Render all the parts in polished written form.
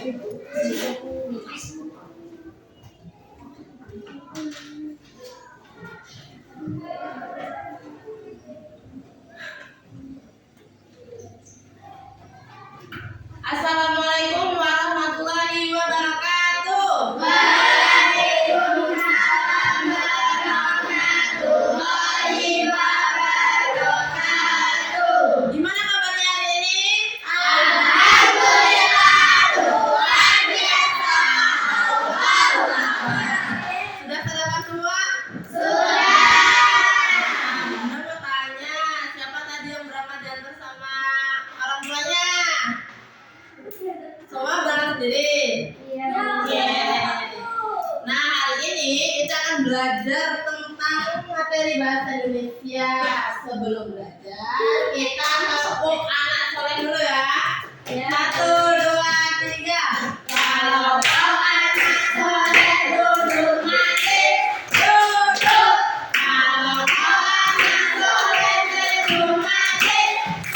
Assalamualaikum warahmatullahi wabarakatuh. Waalaikumsalam warahmatullahi wabarakatuh. Gimana kabarnya hari ini? Alhamdulillah, luar biasa. Sudah sarapan semua? Sudah. Bunda mau tanya, siapa tadi yang berangkat diantar sama orang tuanya? Semua berangkat sendiri? Iya. Nah, hari ini kita akan belajar tentang materi bahasa Indonesia. Sebelum belajar, kita masuk anak soleh dulu ya. 1, 2, 3. Kalau kau anak soleh duduk mati, duduk. Kalau kau anak soleh duduk mati,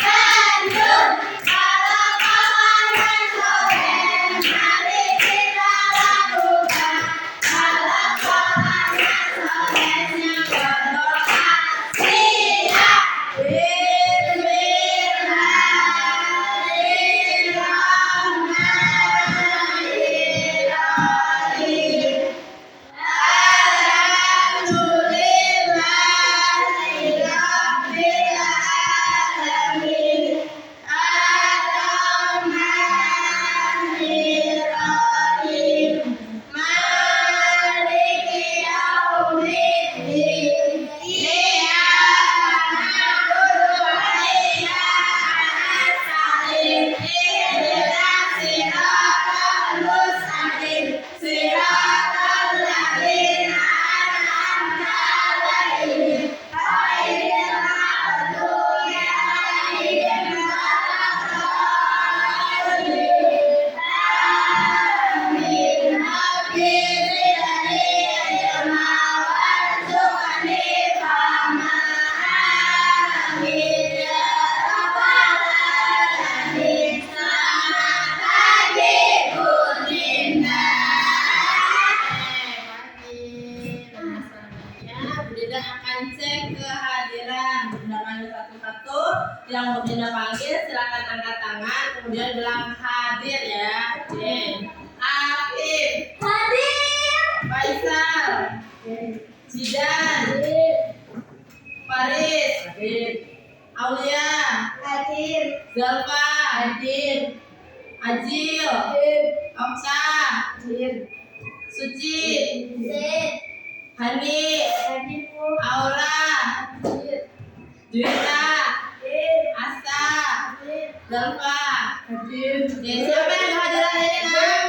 lanjut. Kalau kau anak soleh, mari kita lakukan. Kalau kau anak solehnya berdoa, siap. Bismillahirrahmanirrahim. Alhamdulillahirrabbilalamin. Ar-Rahmanirrahim. Maliki yaumiddin. Iyyaka na'budu wa iyyaka nasta'in. Ihdinas siratal mustaqim. Siratal ladzina an'amta 'alaihim ghairil maghdubi 'alaihim waladdallin. Amin. Rabbi zidni ilma warzuqni fahma. Amin ya rabbal alamin. Selamat pagi Bunda. Bunda akan cek kehadiran. Bunda panggil satu-satu. Yang Bunda panggil silakan angkat tangan, kemudian bilang hadir ya. Oke. Afif, Hadir. Faisal, Zidan, Faris, Aulia, Hadir. Zalfa, Hadir. Ajil, Oksa, Suci, Zed. Hani, Hadir, Bu. Aura, Juwita, Asa, Zalfa. Oke, siapa yang hadir hari ini, Nak?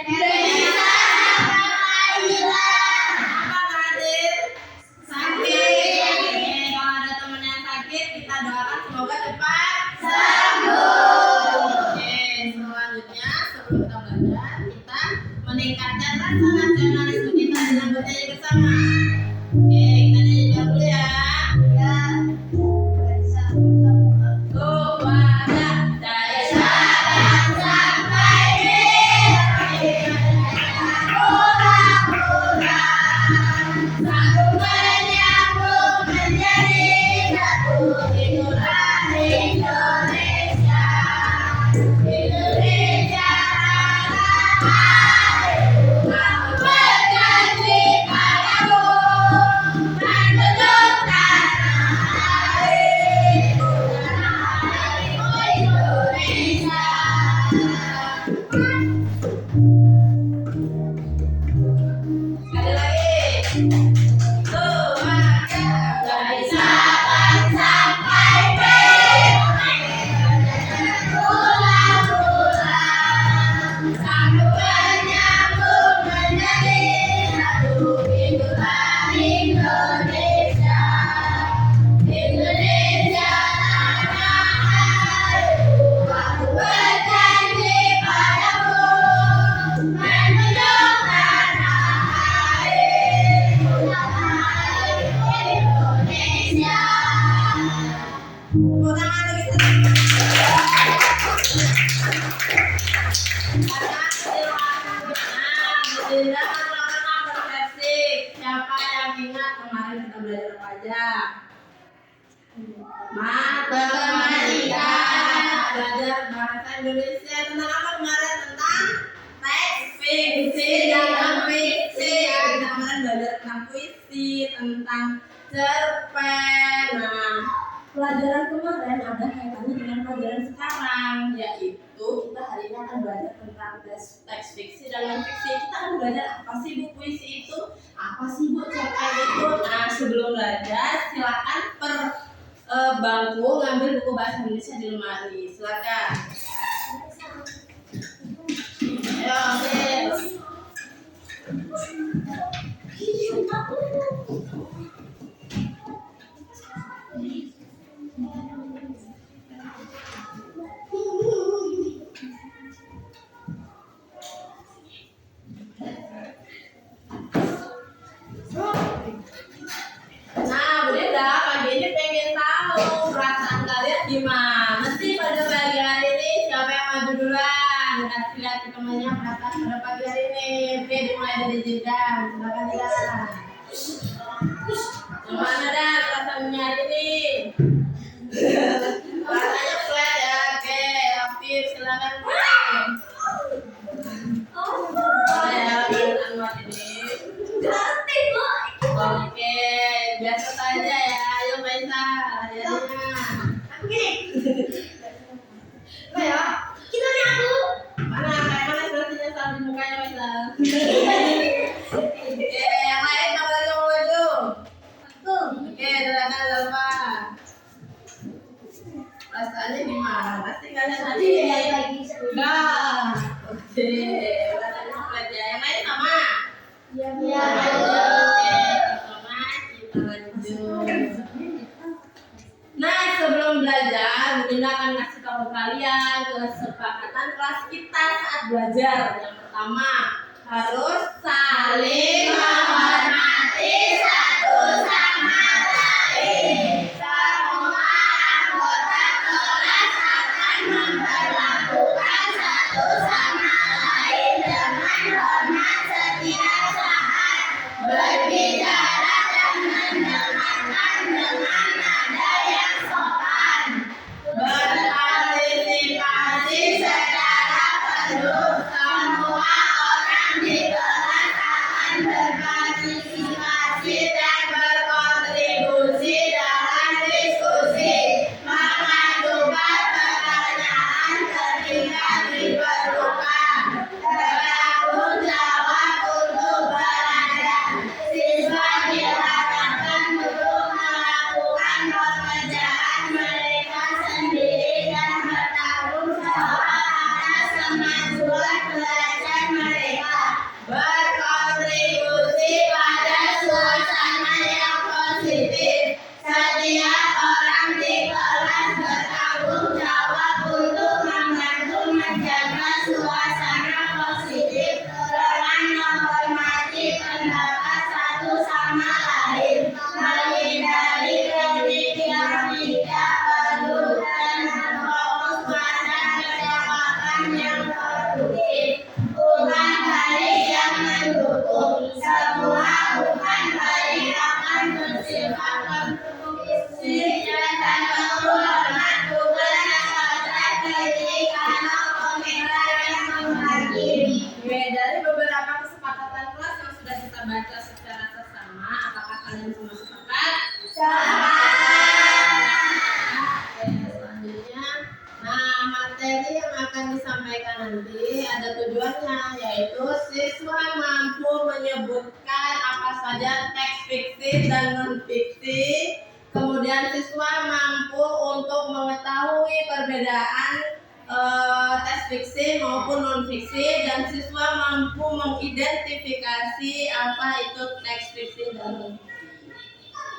Nesa sama Aila. Apa nggak hadir? Sakit. Oke, kalau ada teman yang sakit, kita doakan semoga cepat Sembuh. Oke, selanjutnya sebelum kita belajar, kita meningkatkan rasa nasionalisme kita dengan bernyanyi bersama. Oke, kita nyanyi dulu ya. Ya. Tuh, wadah dari Sabang sampai Merauke. Satu menyambung menjadi satu. Itulah Indonesia. Indonesia tanah airku. Aku berjanji padamu, dan menunjuk tanah airku, Indonesia. Sekali lagi. Tuh, wadah dari Sabang sampai Merauke. Satu menyambung menjadi satu. Itulah Indonesia. Indonesia tanah airku. Aku berjanji padamu, dan menunjuk tanah airku, Indonesia. Tepuk tangan bagi Matematika. Belajar bahasa Indonesia tentang apa kemarin? Tentang teks fiksi dan non fiksi. Ya, kita kemarin belajar tentang puisi, tentang cerpen. Nah, pelajaran kemarin ada kaitannya dengan pelajaran sekarang, yaitu kita hari ini akan belajar tentang teks fiksi dan non fiksi. Kita akan belajar apa sih bu puisi itu, apa sih bu cerpen itu. Nah, sebelum belajar silakan bangku ngambil buku bahasa Indonesia di lemari. Silakan. Ayo, ambil. Nah, Bunda, pagi ini pengen tahu perasaan kalian gimana sih pada pagi hari ini? Siapa yang maju duluan? Kasih lihat ke temannya perasaan pada pagi hari ini. Oke, dimulai dari Jidan. Silakan Jidan. Gimana Dan perasaannya hari ini? Rasanya flat ya. Oke, Afif silakan. Oh ya, perasaan hari ini. Oke, biasa saja ya. Ayo Maisa, hadiahnya. Mana? Kayak mana selesainya saat di mukanya Maisa? Oke, yang lain kamu lagi mau maju? Oke, silakan Zalfa. Perasaannya gimana? Pasti kalian tadi. Enggak. Oke, perasaannya flat ya. Yang lain sama? Nah, sebelum belajar, Bunda akan kasih tahu kalian kesepakatan kelas kita saat belajar. Yang pertama, harus saling menghormati satu sama lain. Semua anggota kelas akan memperlakukan satu sama lain dengan hormat setiap saat. Berbicara dan mendengarkan dengan nada yang sopan. Berpartisipasi secara penuh. Semua orang di kelas akan berpartisipasi dan berkontribusi dalam diskusi. Mengajukan pertanyaan ketika diperlukan. Bertanggung jawab untuk belajar. Siswa diharapkan untuk melakukan pekerjaan mereka sendiri dan bertanggung jawab atas kemajuan belajar mereka. Berkontribusi pada suasana yang positif. Setiap orang di kelas bertanggung jawab untuk membantu menjaga suasana positif dengan menghormati pendapat satu sama lain, menghindari kritik yang tidak perlu dan berfokus pada penjelasan yang produktif. Bukan balik yang mendukung. Semua bukan balik akan bersifat konstruksi dan menghormat, bukan sekedar kritik atau komentar yang menghakimi. Oke, dari beberapa kesepakatan kelas yang sudah kita baca secara sesama, apakah kalian semua sepakat? Oke, selanjutnya, nah materi yang akan disampaikan nanti ada tujuannya, yaitu siswa mampu menyebutkan apa saja teks fiksi dan non fiksi. Kemudian siswa mampu untuk mengetahui perbedaan teks fiksi maupun non fiksi, dan siswa mampu mengidentifikasi apa itu teks fiksi dan non fiksi.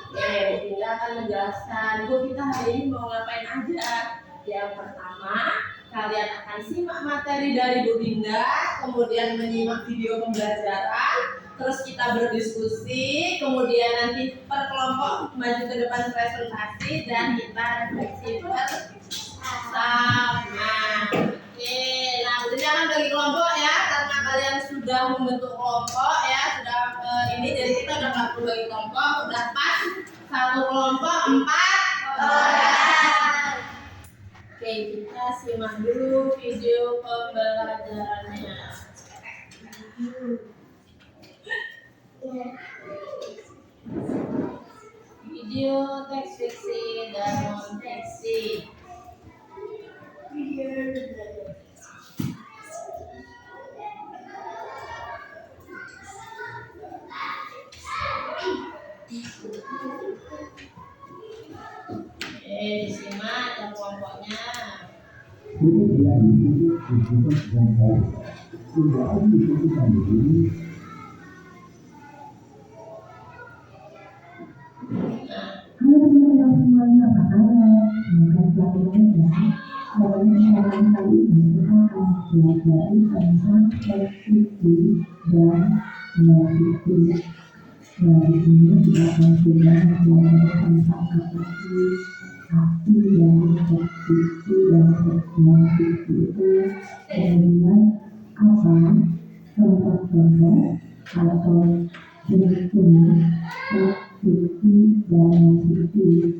Oke, Bunda akan menjelaskan. Bu, kita hari ini mau ngapain aja? Yang pertama, kalian akan simak materi dari Bu Dinda, kemudian menyimak video pembelajaran, terus kita berdiskusi, kemudian nanti per kelompok maju ke depan presentasi dan kita refleksi bersama. Oke, nah Bu Dinda akan bagi kelompok ya, karena kalian sudah membentuk kelompok ya, sudah ini jadi kita udah 40 bagi kelompok, udah pas satu kelompok 4 Orang. Oke, kita simak dulu video pembelajarannya. Video teks fiksi dan non fiksi. Disimak dan kelompoknya. Ini dia disebut kelompok. Sudah disebutkan ini. Halo teman-teman semuanya, apa kabar? Semoga selalu baik ya. Pada kesempatan kali ini kita akan belajar tentang teks fiksi dan non fiksi. Nah, di sini kita akan coba belajar tentang apa sih arti dari teks fiksi dan teks non fiksi itu, kemudian apa contoh-contoh atau jenis-jenis teks fiksi dan non fiksi.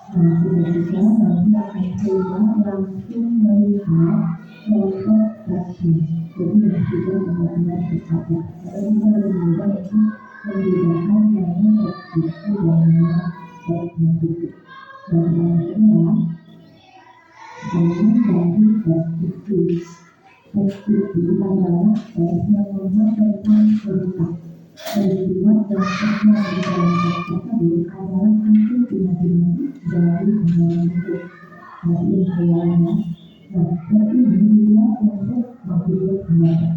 Nah, kita nanti akan coba langsung melihat contoh teksnya. Jadi yang kita benar-benar berkata, karena kita lebih mudah untuk membedakan mana teks fiksi dan mana teks non fiksi. Dan yang kedua, dari teks fiksi. Teks fiksi adalah teks yang membuat tentang cerita. Peristiwa dan fakta di dalam teks tersebut adalah hasil imajinasi dari pengalaman hidup. Nah, ini khayalnya. Nah, teks ini dibuat untuk membuat pendapat.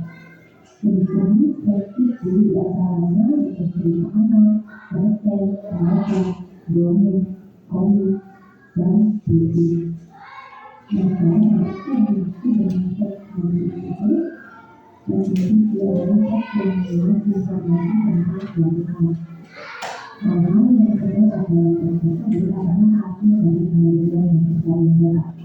Jenis-jenis teks fiksi diantaranya untuk cerita anak, cerpen, cerita, dongeng, komik, dan puisi. Maka teks fiksi dengan teks non fiksi dan fiksi adalah teks yang membuat informasi tentang suatu hal. Hal-hal yang terdapat dalam teks tersebut adalah hasil dari penelitian yang bertahun-tahun.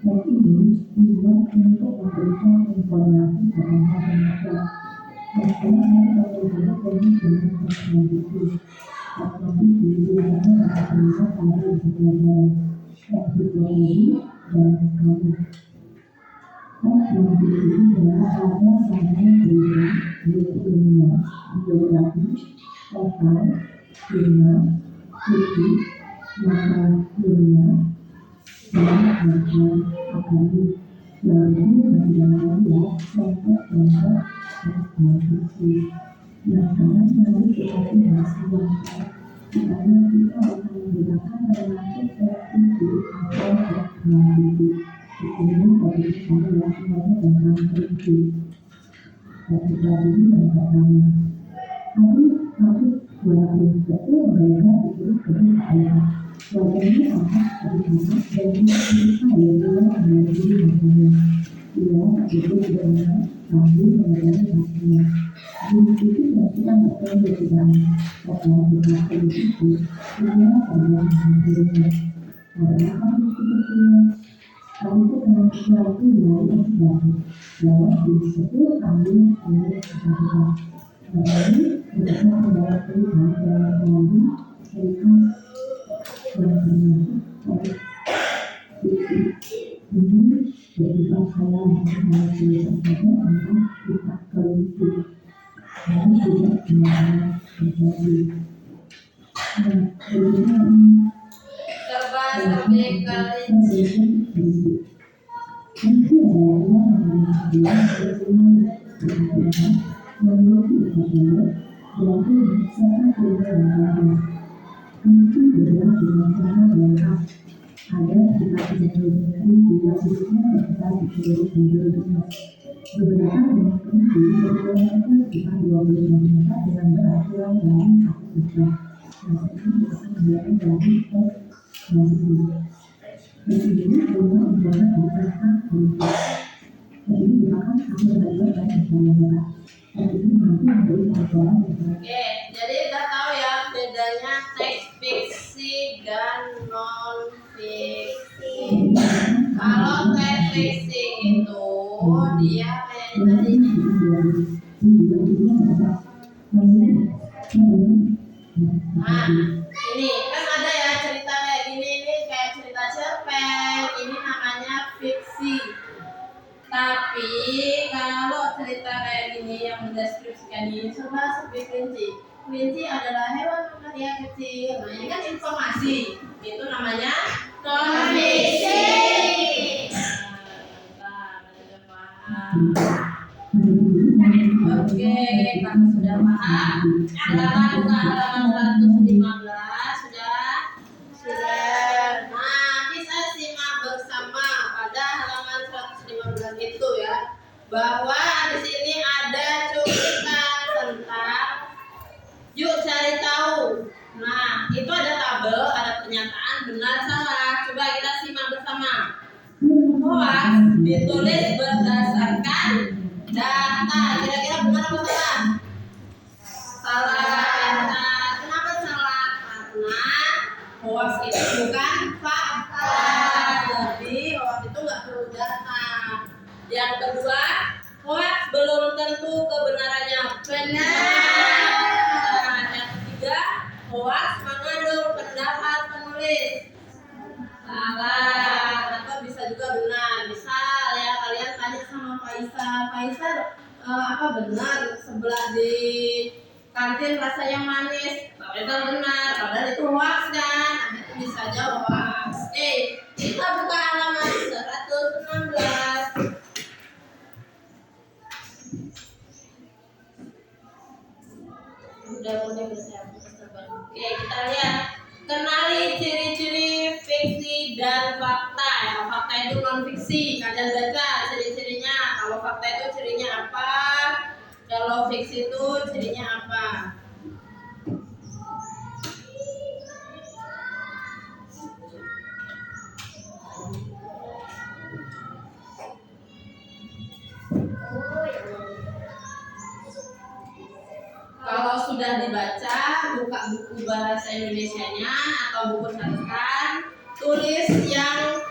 Teks ini dibuat untuk memberikan informasi tentang pengetahuan. Teks harus terlihat dari jenis teks non fiksi. Teks non fiksi biasanya dapat terlihat pada pembelajaran, psikologi, dan komik. Teks non fiksi adalah ada pada cerita, buku ilmiah, biografi, esai, jurnal, studi, makalah ilmiah, dan majalah akademik. Lalu bagaimana ya contoh-contoh teks non fiksi. Nah, sekarang mari kita bahas contoh, di mana kita akan menggunakan termasuk teks fiksi atau teks non fiksi. Di sini tadi saya semuanya tentang fiksi. Tadi yang pertama. Aku walaupun betul mereka itu kedua ayah. Wajahnya tampak terlihat dan bisa dia menjadi matanya. Ia itu benar sambil mengenai hatinya. Di situ sedang bertemu dengan setelah berlaku di situ, ia adalah hampirnya. Karena kamu sebetulnya, kamu itu kenal sesuatu yang baru. Bahwa di situ kamu ini ketahuan. Lalu mereka adalah Tuhan dalam mengalami cerita yang termasuk fiksi. Ini jadi khayal yang tulisan saja tentang kisah kelinci. Dan tidak benar-benar terjadi. Nah, berikutnya ini Serba-serbi kelinci. Kelinci adalah yang berhubungan memiliki ibadah dan serta kebenaran. Kelinci bergerak dengan cara lengkap. Ada sekitar 30 jumlah hidupnya tersebar di seluruh penjuru dunia. Beberapa jenis kelinci berdiameter sekitar 20 cm dengan berat kurang dari 1 kg. Nah, ini akan menjadi dari teks non fiksi. Di sini semua informasi tentang kelinci. Jadi silakan kamu belajar dan bersama Bapak. Dan ini nanti menjadi pelajaran yang Oke, jadi udah tahu ya bedanya teks fiksi dan non fiksi. Kalau teks fiksi itu dia kayak tadi. Nah, ini kan ada ya cerita kayak gini nih. Tapi kalau cerita kayak gini yang mendeskripsikan ini, coba seperti kelinci. Kelinci adalah hewan mamalia kecil. Nah, ini kan informasi. Itu namanya kondisi. Oke, kalau sudah paham, silakan buka halaman 115. Sudah. Nah, kita simak bersama pada halaman 115 itu ya, bahwa di sini ada cuplikan tentang yuk cari tahu. Nah, itu ada tabel, ada pernyataan benar salah. Coba kita simak bersama. Hoax ditulis berdasarkan data. Kira-kira benar apa salah? Salah. Nah, kenapa salah? Karena hoax itu bukan fakta. Jadi hoax itu nggak perlu data. Yang kedua, hoax belum tentu kebenarannya benar. Yang ketiga, hoax mengandung pendapat penulis. Salah. Atau bisa juga benar. Misal ya, kalian tanya sama Faisal, apa benar sebelah di kantin rasanya manis? Faisal benar, padahal itu hoax kan? Nah, itu bisa jawab hoax. Kita buka halaman 116. Udah mulai bersiap. Oke, kita lihat. Kenali ciri-ciri fiksi dan fakta. Ya, fakta itu non fiksi. Kalian baca ciri-cirinya. Kalau fakta itu cirinya apa? Kalau fiksi itu cirinya apa? Kalau sudah dibaca, buka buku bahasa Indonesianya atau buku catatan, tulis yang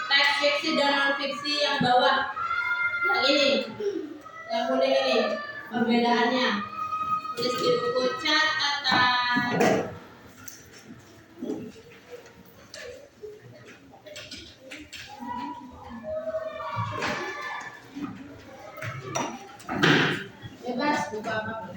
teks fiksi dan non fiksi yang bawah. Yang ini, yang kuning ini, perbedaannya. Tulis di buku catatan. Bebas buka apa?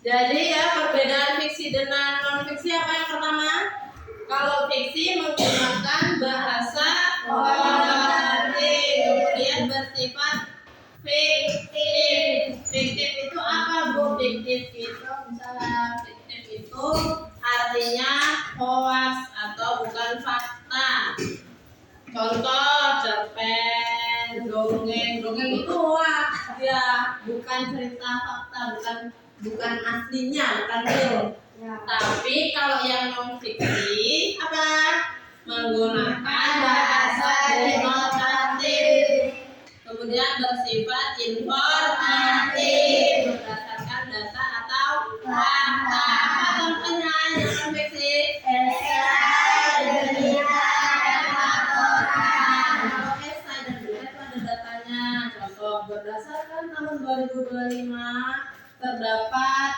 Jadi ya perbedaan fiksi dengan non fiksi apa yang pertama? Kalau fiksi menggunakan bahasa figuratif, kemudian bersifat fiktif. Fiktif itu apa Bu? Fiktif itu misalnya fiktif itu artinya hoax atau bukan fakta. Contoh cerpen, dongeng itu hoax ya, bukan cerita fakta, bukan aslinya, bukan real. Tapi kalau yang non fiksi apa? Menggunakan bahasa denotatif, kemudian bersifat informatif berdasarkan data atau fakta. Apa contohnya yang non fiksi? Esai, berita, laporan. Kalau esai dan berita itu ada datanya. Contoh berdasarkan tahun 2025 terdapat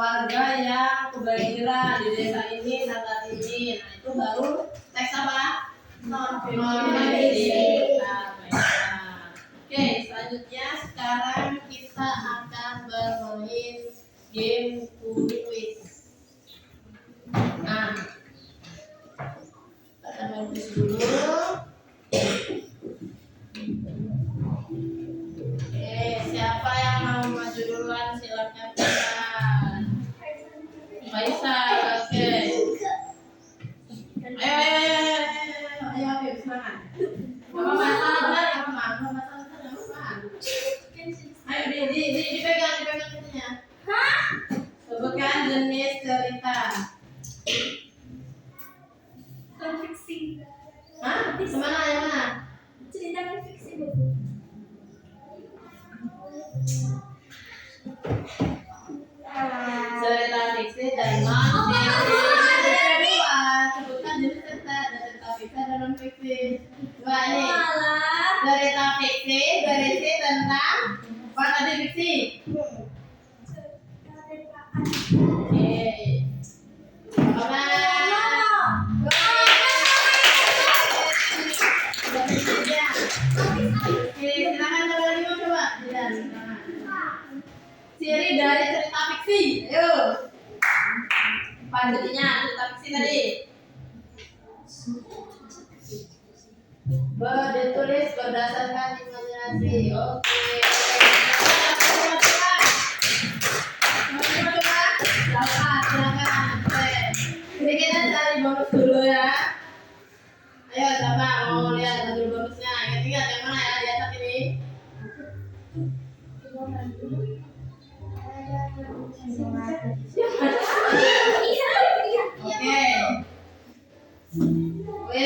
warga yang kebanjiran di desa ini, data ini. Nah itu baru teks apa? Non fiksi. Oke, selanjutnya sekarang kita akan bermain game kuis. Nah, kita main kuis dulu. Siapa yang mau maju duluan silakan. Faisal, oke. Ayo, semangat. Apa masalah? tentang apa tadi fiksi? Oke. Apa? Oke, silakan coba lagi mau coba. Ciri dari cerita fiksi. Ayo. Panjatinya cerita fiksi tadi. Ditulis berdasarkan imajinasi. Oke. Silakan. Jadi kita cari bonus dulu ya. Ayo siapa mau lihat hasil bonusnya? Ingat yang mana ya di atas ini? Oke.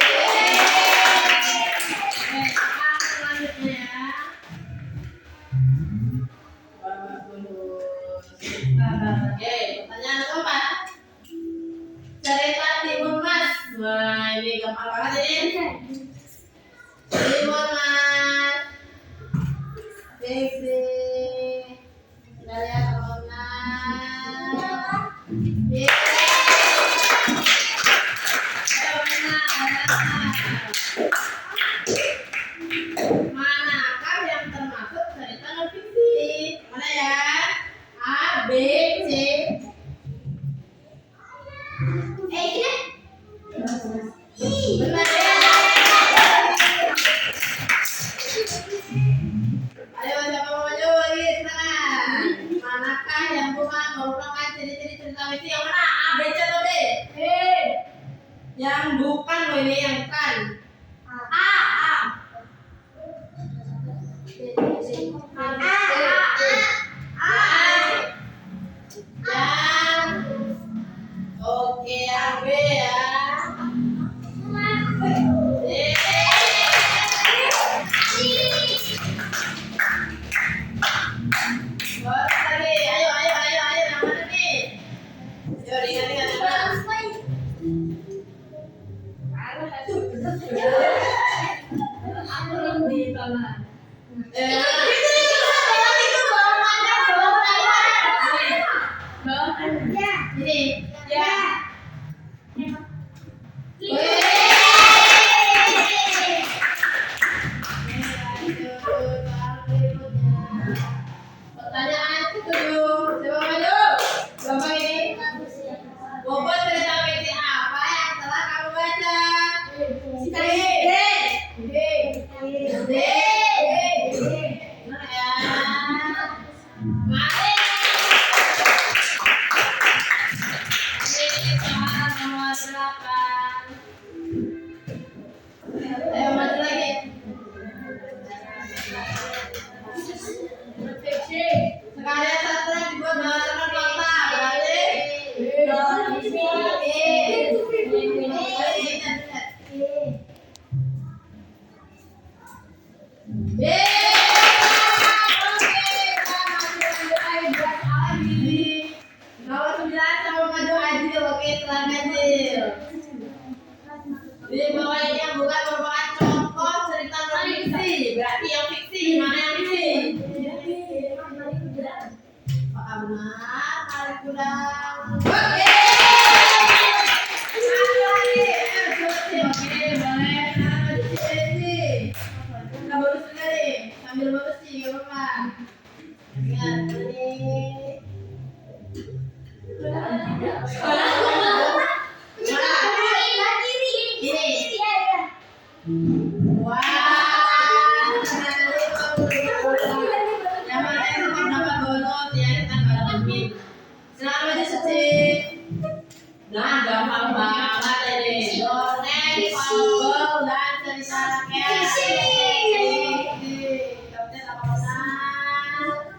Selanjutnya ya. Oke, pertanyaan keempat. Cerita Timun Mas. Wah, ini gampang banget ini. Timun Mas. Fiksi. Kita lihat teman-teman. Manakah yang termasuk cerita non fiksi? Mana ya? A, B, C. Benar ya? Ayo siapa mau maju lagi? Silakan. Manakah yang bukan merupakan ciri-ciri cerita fiksi? Yang mana? A, B, C atau D? Yang bukan loh ini, yang bukan. A. Oke, yang B ya. Bagus lagi. Ayo yang mana nih? Ayo ingat ini ya. Pertanyaan ketujuh. Coba maju. Gampang ini. Bobot cerita fiksi apa yang telah kamu baca? D. Benar ya. Mari. Ini soal nomor 8. Ayo maju lagi. Sekalian satu dibuat berdasarkan fakta. Berarti nomor 9 sama maju Adil. Oke, setelah Adil. Di bawah ini yang bukan merupakan contoh cerita non fiksi. Berarti yang fiksi gimana yang fiksi? Apakah benar? Tarik ulang. Oke. Oke, boleh. Maju sini. Kita bonus juga nih. Sambil bonus sih, gak apa-apa. Ingat ini. Wah, yang mana yang dapat bonus ya, kita nggak dapat min. Selamat maju Suci. Nah, gampang banget ini. Dongeng, fabel, dan cerita rakyat. Jawabnya apa benar?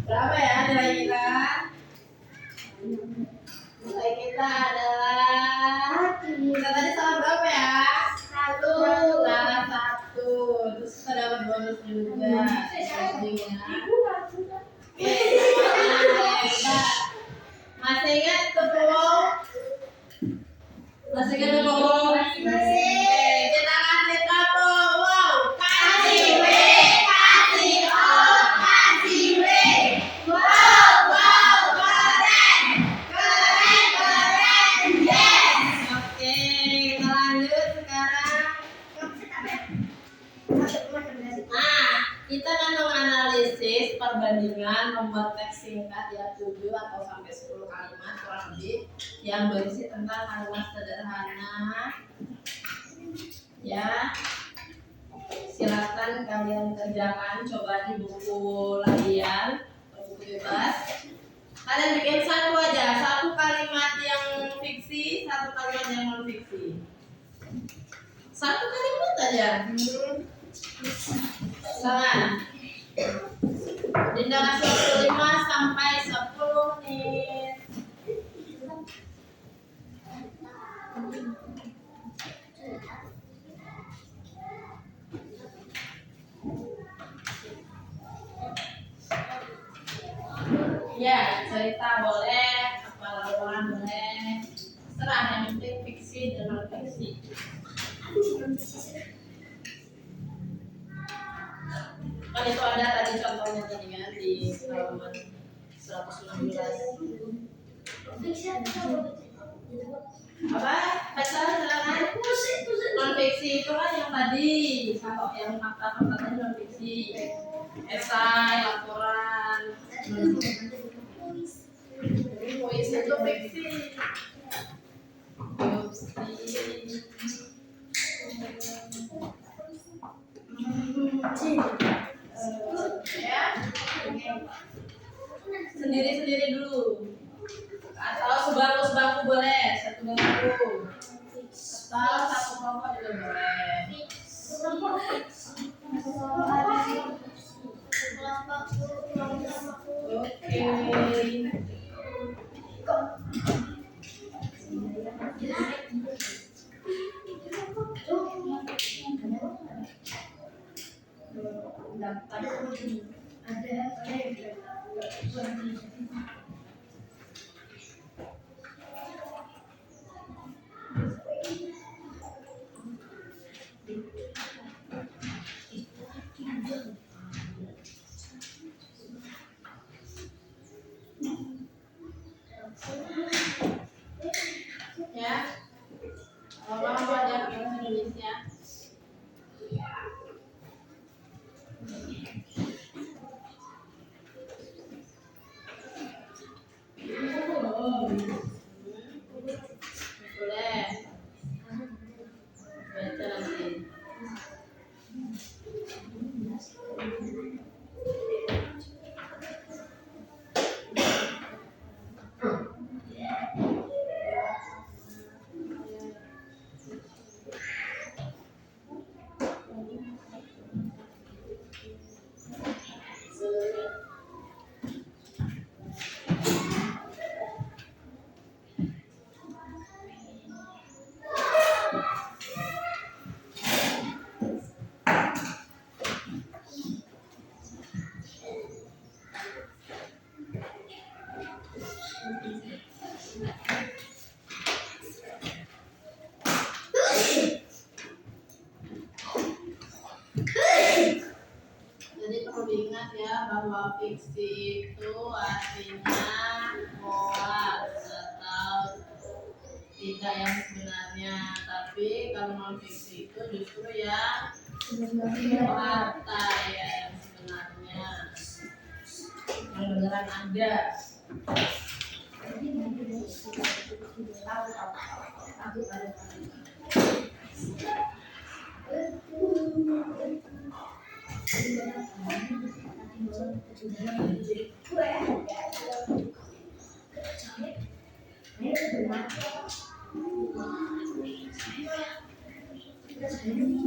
Berapa ya nilai kita? Nilai kita adalah kita tadi salah berapa ya? 1. Salah 1. Terus kita dapat bonus juga. Oke, masih ingat tepung Masih ketemu? Masih. Kita kasih tato. Wow. Kasih W, kasih O, kasih W. Wow, wow, keren. Keren, keren. Yes. Oke, kita lanjut sekarang. Nah, kita akan menganalisis perbandingan membuat teks singkat yang 7 atau sampai 10 kalimat kurang lebih yang berisi tentang kalimat sederhana. Ya, silakan kalian kerjakan, coba di buku latihan, buku bebas. Kalian bikin satu aja, satu kalimat yang fiksi, satu kalimat yang non fiksi. Satu kalimat aja. Silakan. Dinda kasih waktu 5 sampai 10 menit. Ya, cerita boleh, apa laporan boleh. Serah, yang penting fiksi dan non fiksi. Kan itu ada tadi contohnya tadi kan di halaman 116. Apa? Baca silakan. Non fiksi itu kan yang tadi, kalau yang fakta-fakta tadi non fiksi. Esai, laporan. Puisi itu fiksi. Ya, sendiri-sendiri dulu. Atau sebangku boleh, satu bangku. Atau satu kelompok juga boleh. Oke. Ya, kalau mau ada bahasa Indonesia. Boleh. Baca nanti. Jadi perlu diingat ya bahwa fiksi itu artinya hoax atau tidak yang sebenarnya. Tapi kalau non fiksi itu justru ya fakta ya yang sebenarnya, yang beneran ada.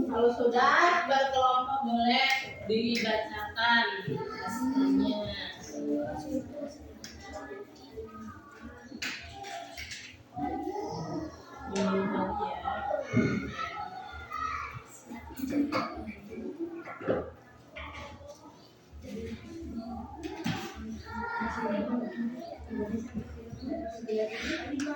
Kalau sudah berkelompok boleh dibacakan hasilnya. Dilihat ya.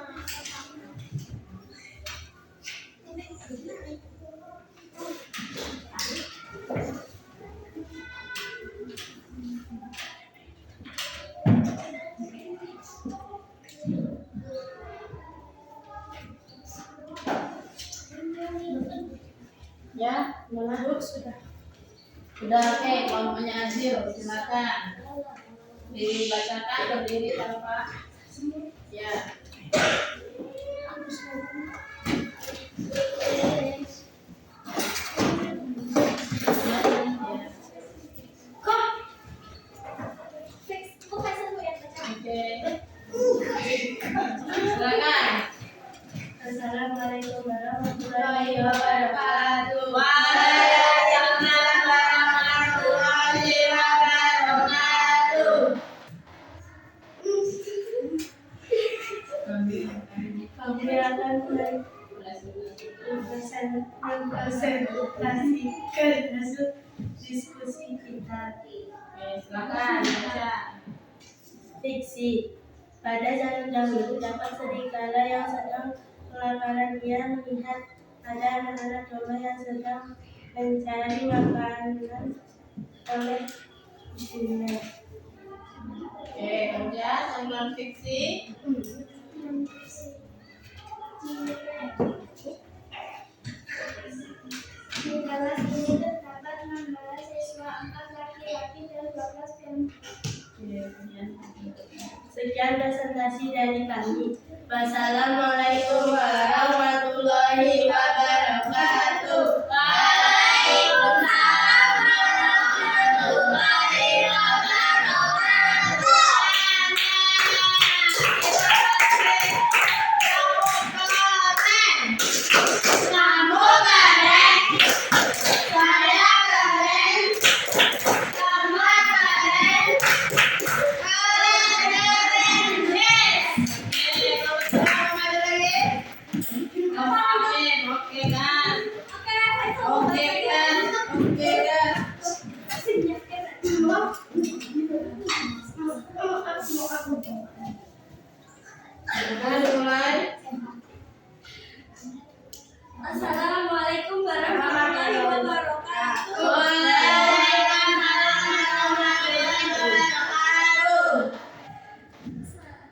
Ya, mana? Sudah. Oke, kelompoknya Azil, silakan. Dibacakan berdiri tanpa ya. Oke. Silakan. Assalamualaikum warahmatullahi wabarakatuh. Waalaikumsalam warahmatullahi wabarakatuh. Kami akan mempresentasikan hasil diskusi kita. Oke, silakan baca. Fiksi. Pada zaman dahulu terdapat serigala yang sedang kelaparan. Ia melihat ada anak-anak domba yang sedang mencari makanan oleh ibunya. Oke, kemudian tentang fiksi. Di kelas ini terdapat 16 siswa, 4 laki-laki dan 12 perempuan. Oke, kemudian Sekian presentasi dari kami. Wassalamualaikum warahmatullahi wabarakatuh. Waalaikumsalam warahmatullahi wabarakatuh. Kamu keren. Saya keren. Sama keren. Keren. Yes. Oke, kalau sudah maju lagi. Oke kan? Oke kan? Oke kan? Nah, dimulai. Assalamualaikum warahmatullahi wabarakatuh. Waalaikumsalam warahmatullahi wabarakatuh.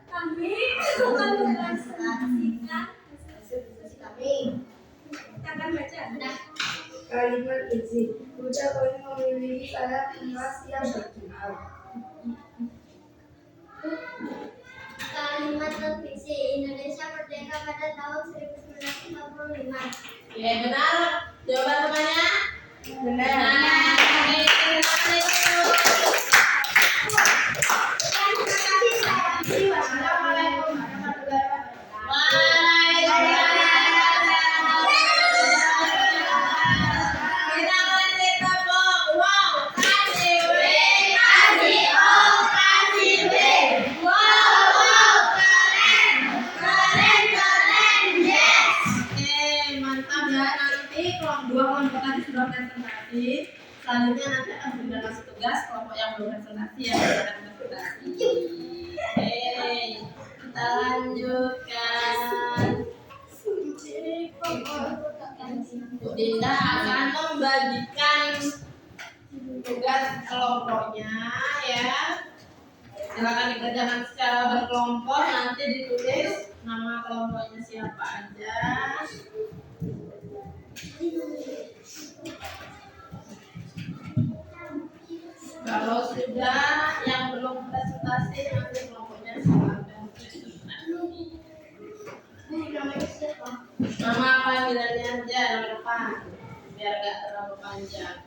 Kami akan mempresentasikan akan baca. Kalimat izin. Buddha kami memiliki para penulis yang berkenal. Kalimat terfiksi. Indonesia merdeka pada tahun 1945. Oke, benar. Jawaban temannya? Benar. Oke, terima kasih. Wassalamualaikum warahmatullahi wabarakatuh. Kita kasih tepuk. Wow, kasih W. Kasih O, kasih B. Wow, keren. Keren, keren. Yes. Oke, mantap ya. Nanti kelompok tadi sudah presentasi. Selanjutnya nanti akan sudah kasih tugas kelompok yang belum presentasi ya akan presentasi. Oke, kita lanjutkan. Bu Dinda akan membagikan tugas kelompoknya ya. Silakan dikerjakan secara berkelompok. Nanti ditulis nama kelompoknya siapa aja. Kalau sudah yang belum presentasi nanti kelompoknya silakan presentasi. Nama panggilannya aja nama depan biar gak terlalu panjang.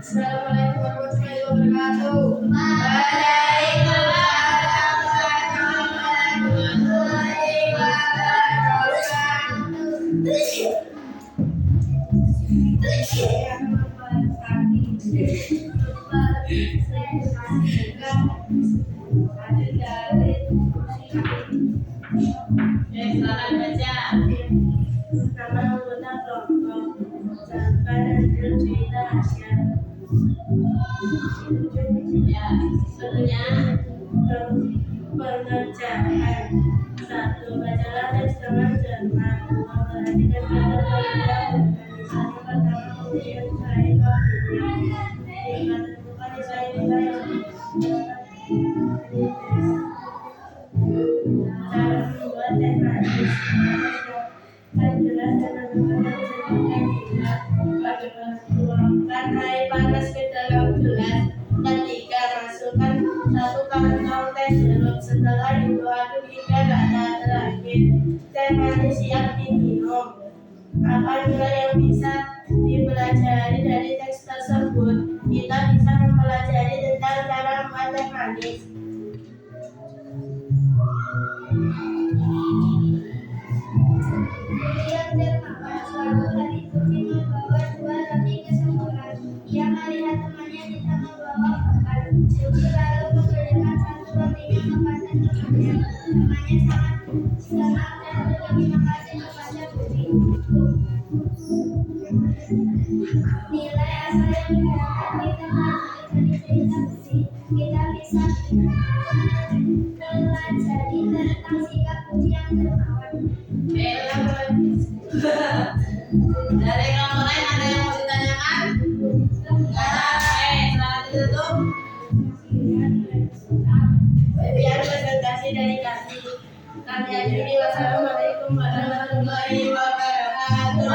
Assalamualaikum warahmatullahi wabarakatuh. Silakan baca. Nama anggota kelompok Sabar dan cerita Asia. Ya, sebetulnya Pengerjaan. 1. Bacalah teks dengan cermat. 2. Perhatikan kata kalimat. Misalnya pertama kemudian cari waktunya. 3. Tentukan nilai-nilai yang cara membuat teks manis. Yang jelas dan menentukan dan juga bagaimana tuangkan air panas ke dalam gelas. Ketiga, masukkan 1 kantong teh jeruk. Setelah itu aduk hingga kata terakhir. Teh manis siap diminum. Apa nilai yang bisa dipelajari dari teks tersebut? Kita bisa mempelajari tentang cara membuat teh manis. Kemudian dermawan suatu hari Turki membawa 2 roti ke sekolah. Ia melihat temannya tidak membawa bekal. Turki lalu memberikan 1 rotinya kepada temannya. Temannya sangat senang dan berterima kasih kepada Turki. Nilai asal yang didapat kita pelajari dari cerita Turki. Kita bisa pelajari tentang sikap Turki yang dermawan. Dari kelompok lain ada yang mau ditanyakan? Enggak. Selamat ditutup. Sekian presentasi dari kami. Kami akhiri. Wassalamualaikum warahmatullahi wabarakatuh.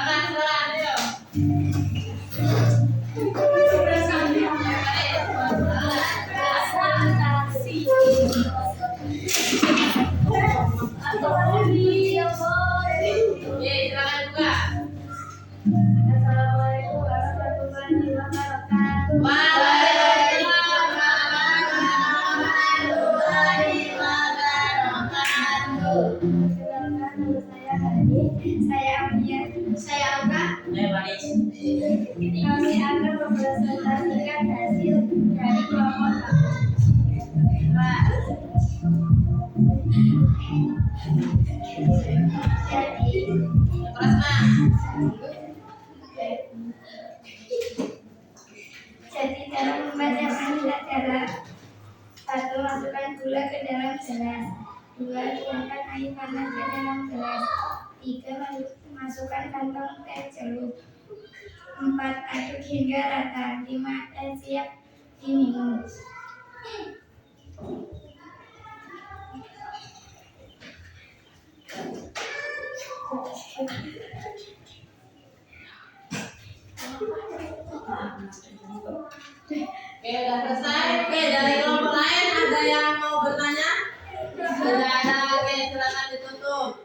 Silakan, ayo. Silakan buka. Assalamualaikum warahmatullahi wabarakatuh. Waalaikumsalam warahmatullahi wabarakatuh. Perkenalkan, nama saya Hani, saya Amia, saya Angga. Kami akan mempresentasikan hasil dari kelompok kami. Jadi cara membaca manis adalah 1. Masukkan gula ke dalam gelas. 2. Tuangkan air panas ke dalam gelas. 3. Masukkan kantong teh jeruk. 4. Aduk hingga rata. 5. Teh siap diminum. Oke, udah selesai. Oke, dari kelompok lain ada yang mau bertanya? Tidak ada. Oke, silakan ditutup.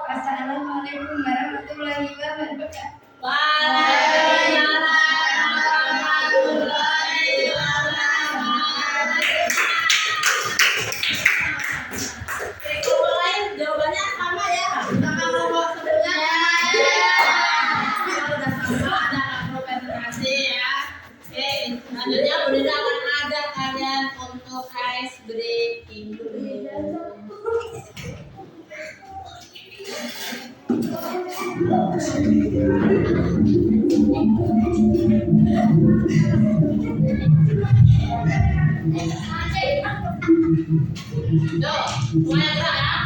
Wassalamualaikum warahmatullahi wabarakatuh. Waalaikumsalam warahmatullahi wabarakatuh. Selanjutnya Bu Dinda akan ajak kalian untuk ice breaking dulu. Yuk, semuanya gerak ya.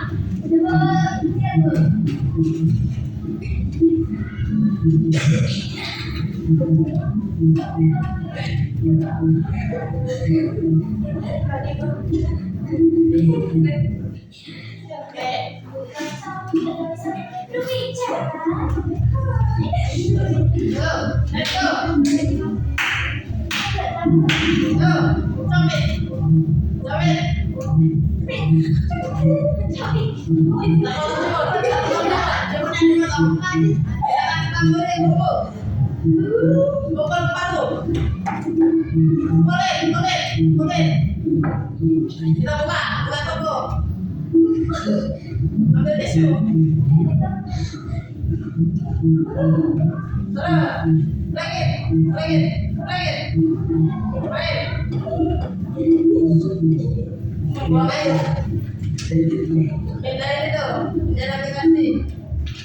Oke. Yuk, let's go. Yuk, coba. Kita buka toko. Ambil tisu. Terus, lagi. Buang air. Pindahin itu, pindahin aplikasi.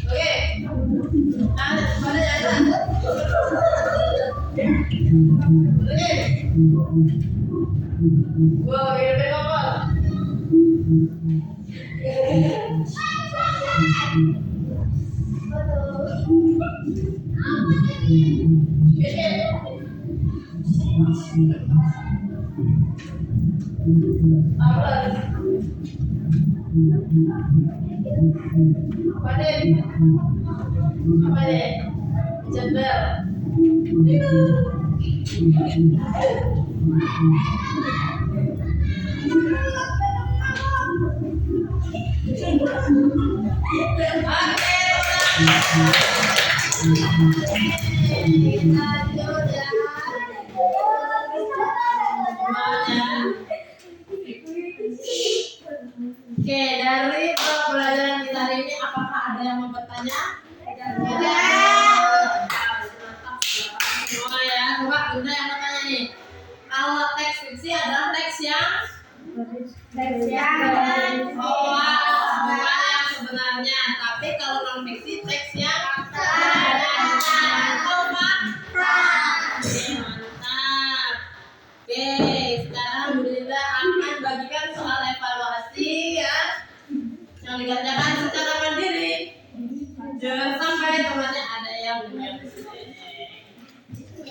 Oke. Nah, mana jalan? Oke. Wow, hidupin kompor. Apa deh? Jembel. Oke, dari pembelajaran kita hari ini, apakah ada yang mau bertanya? Semua ya, coba Bunda yang mau tanya nih. Kalau teks fiksi adalah teks yang bukan yang sebenarnya, tapi kalau non fiksi teks yang mantap. Oke, sekarang Bu Dinda akan bagikan soal evaluasi ya, yang dikerjakan secara mandiri. Jangan sampai temannya ada yang mengerti.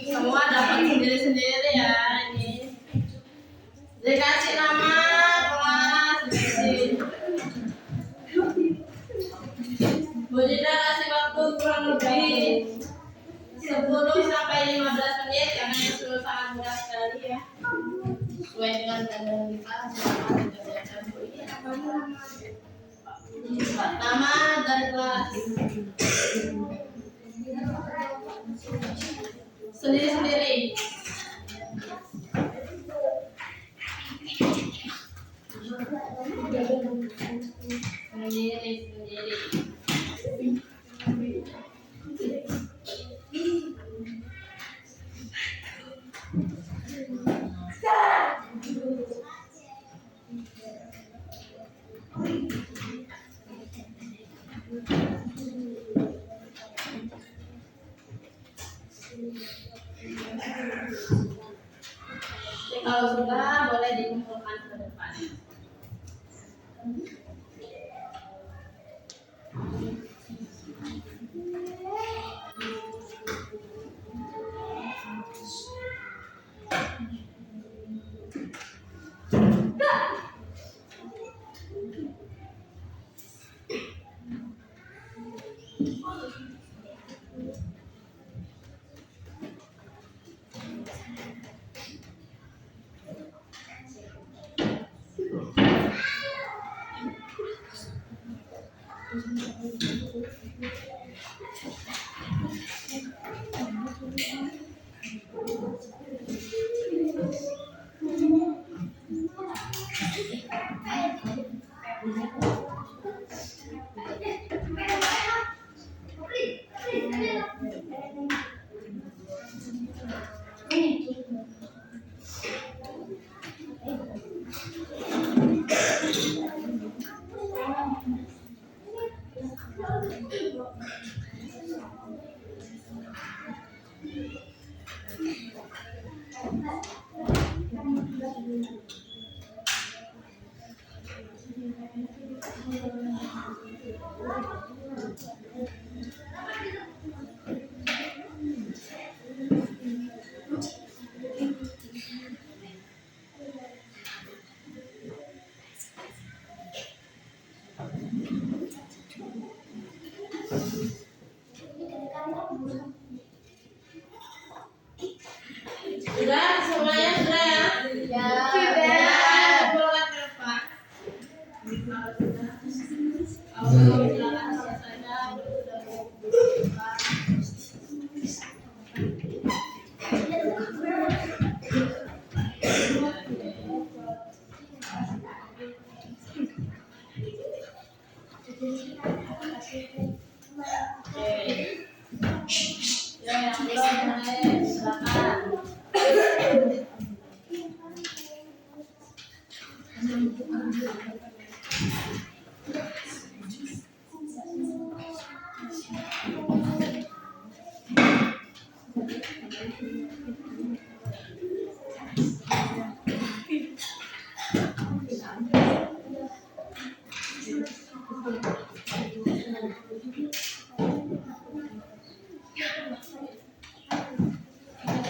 Semua dapat sendiri-sendiri ya ini. Dikasih nama kelas, dikasih. Bu Dinda kasih waktu kurang lebih 10 sampai 15 menit karena itu sangat mudah sekali ya. Sesuai dengan keadaan kita, silakan dikerjakan Bu. Nama dari kelas. Sendiri-sendiri. Sendiri. Kalau sudah boleh dikumpulkan ke depan. Sudah semuanya sudah ya? Sudah. Buat ke depan. Kalau silakan selesaikan. Ya, yang belum mulai silakan.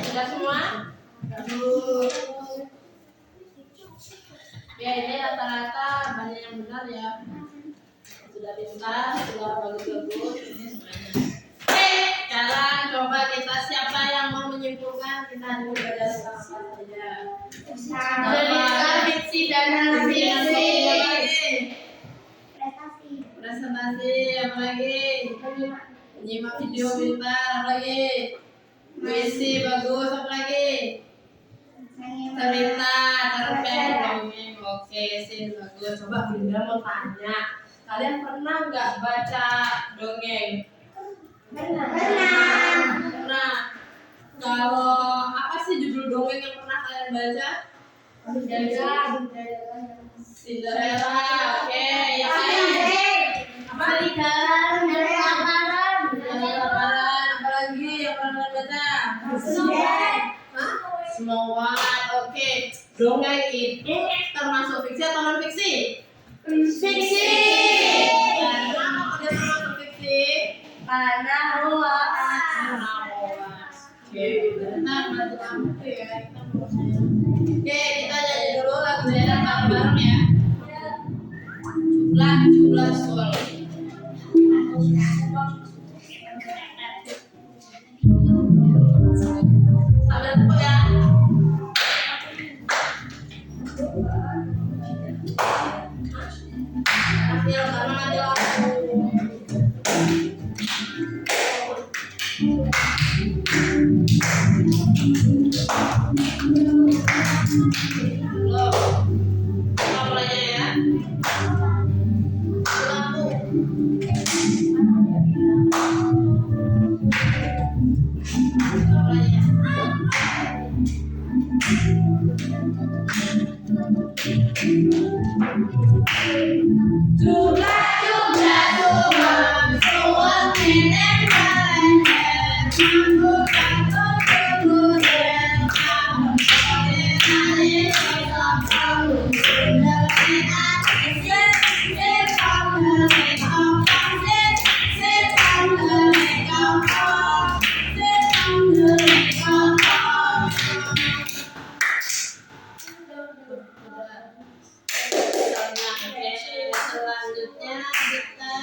Sudah semua? Ya, ini rata-rata banyak yang benar ya. Sudah pintar, sudah bagus-bagus. Ini semuanya. Oke, sekarang coba kita siapa yang mau menyimpulkan kita dulu belajar sama saja. Fiksi dan non-fiksi. Presentasi apa lagi? Menyimak video pintar apa lagi? Puisi bagus apa lagi? Cerita, cerpen, dongeng. Oke, sih bagus. Coba Bunda mau tanya, kalian pernah nggak baca dongeng? Pernah. Kalau apa sih judul dongeng yang pernah kalian baca? Cinderella. Oke, ya kan? Apa? Apa lagi yang pernah baca? Hah? Snow White. Oke. Dongeng itu termasuk fiksi atau non fiksi? Fiksi. Kenapa dia termasuk fiksi? Karena luas. Oke, nah bantu kamu ya. Oke, kita nyanyi dulu lagu daerah bareng-bareng ya. Jumlah suara. Sambil tepuk ya. Nanti karena nanti langsung. Loh, kita mulainya ya. Lampu. Kita mulainya. Selanjutnya kita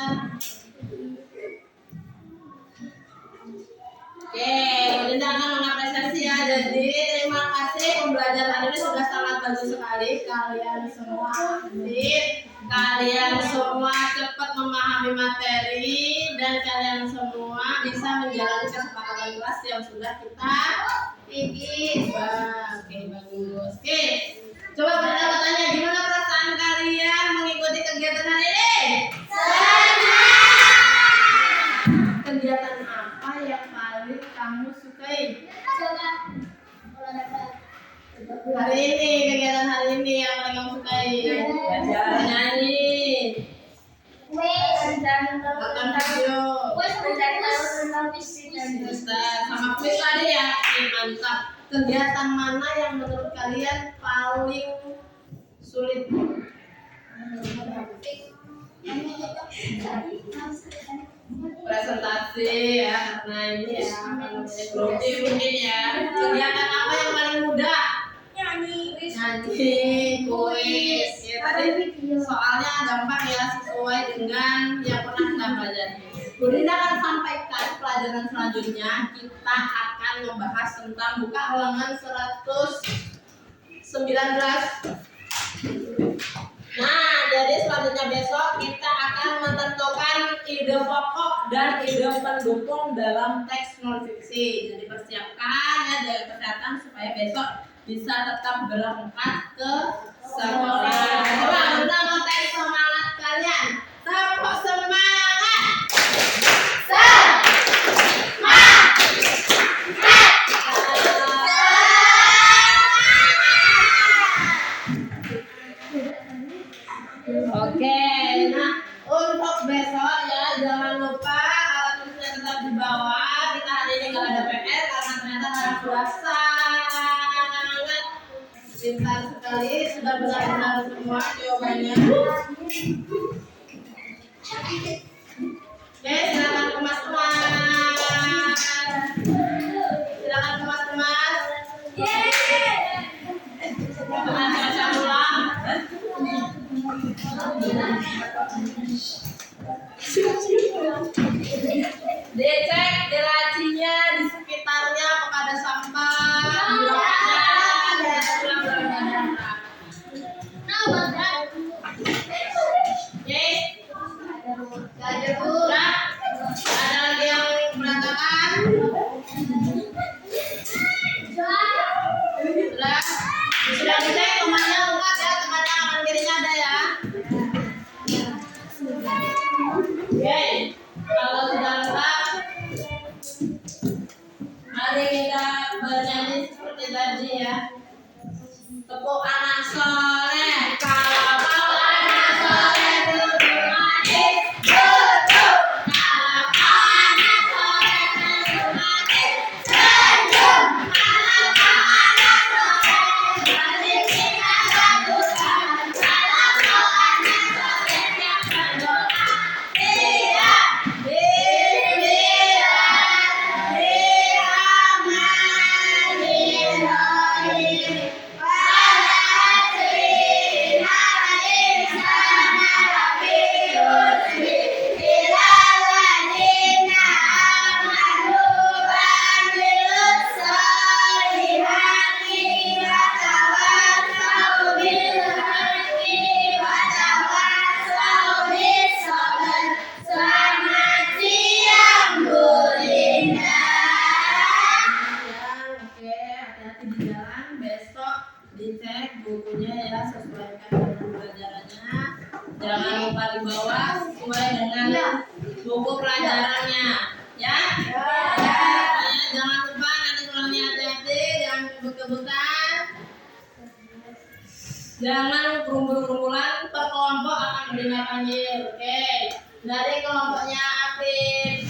Linda akan mengapresiasi ya. Jadi terima kasih pembelajaran ini sudah sangat bagus sekali. Kalian semua aktif, kalian semua cepat memahami materi dan kalian semua bisa menjalani kesepakatan kelas yang sudah kita bikin. Oke, bagus. Oke, coba bertanya gimana perasaan kalian mengikuti kegiatan hari ini? Kegiatan apa yang paling kamu sukai? Hari ini, kegiatan hari ini yang paling kamu sukai? Nyanyi, nonton video, bisa sama kuis tadi ya. Mantap. kegiatan mana yang menurut kalian paling sulit? Presentasi ya, karena ini ya grogi mungkin ya. Kegiatan apa yang paling mudah? Nyanyi, kuis ya, tadi soalnya gampang ya, sesuai dengan yang pernah kita pelajari. Bu Dinda akan sampaikan pelajaran selanjutnya. Kita akan membahas tentang buka halaman 119. Nah, jadi selanjutnya besok kita akan menentukan ide pokok dan ide pendukung dalam teks non fiksi. Jadi persiapkan ya, jaga kesehatan supaya besok bisa tetap berangkat ke sekolah. Coba kita mau tes semangat kalian. Tepuk semangat. Oke, nah untuk besok ya jangan lupa alat tulisnya tetap di bawah. Kita hari ini nggak ada PR karena ternyata anak sudah sangat pintar sekali, sudah benar-benar semua jawabannya. Oke, silakan kemas-kemas. Silakan kemas-kemas. Baca ulang. Dicek di lacinya, di sekitarnya apakah ada sampah, Oke, ada lagi yang berantakan? Sudah dicek, temannya lengkap ya, temannya kanan kirinya ada ya. Oke, kalau sudah lengkap, mari kita bernyanyi seperti tadi ya. Tepuk anak soleh, kalau kau anak soleh duduk manis, duduk. Kalau kau anak soleh duduk manis, senyum. Kalau kau anak soleh mari kita lakukan. Kalau kau anak soleh yang berdoa, Oke, hati-hati di jalan. Besok dicek bukunya ya, sesuaikan dengan pelajarannya. Jangan lupa dibawa sesuai dengan buku pelajarannya, ya. Jangan lupa nanti pulangnya hati-hati, jangan kebut-kebutan. Jangan kumpul-kumpulan, per kelompok akan mendengar panggil. Oke, dari kelompoknya Afif.